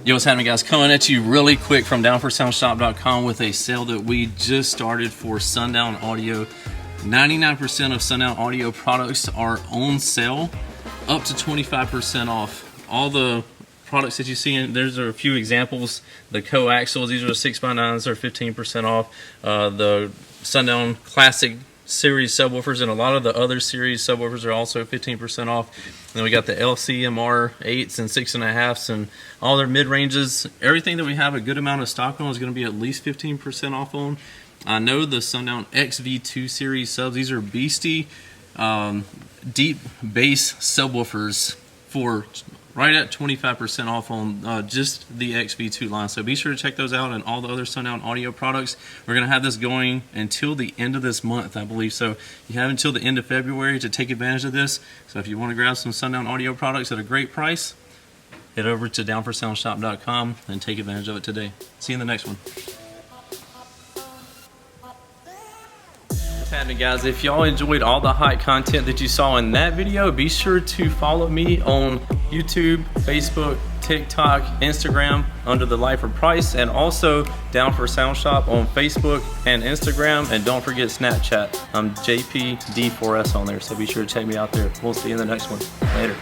Yo, what's happening, guys? Coming at you really quick from downforsoundshop.com with a sale that we just started for Sundown Audio. 99% of Sundown Audio products are on sale, up to 25% off. All the products that you see in there's a few examples. The coaxials, these are 6x9s, are 15% off. The Sundown Classic series subwoofers and a lot of the other series subwoofers are also 15% off. And then we got the LCMR 8s and 6.5s and all their mid-ranges. Everything that we have a good amount of stock on is going to be at least 15% off on. I know the Sundown XV2 series subs, these are beastie deep bass subwoofers for right at 25% off on just the XV2 line. So be sure to check those out and all the other Sundown Audio products. We're going to have this going until the end of this month, I believe. So you have until the end of February to take advantage of this. So if you want to grab some Sundown Audio products at a great price, head over to downforsoundshop.com and take advantage of it today. See you in the next one. What's happening, guys? If y'all enjoyed all the hot content that you saw in that video, be sure to follow me on YouTube, Facebook, TikTok, Instagram under the Lifer Price, and also Down for Sound Shop on Facebook and Instagram. And don't forget Snapchat. I'm JPD4S on there, so be sure to check me out there. We'll see you in the next one. Later.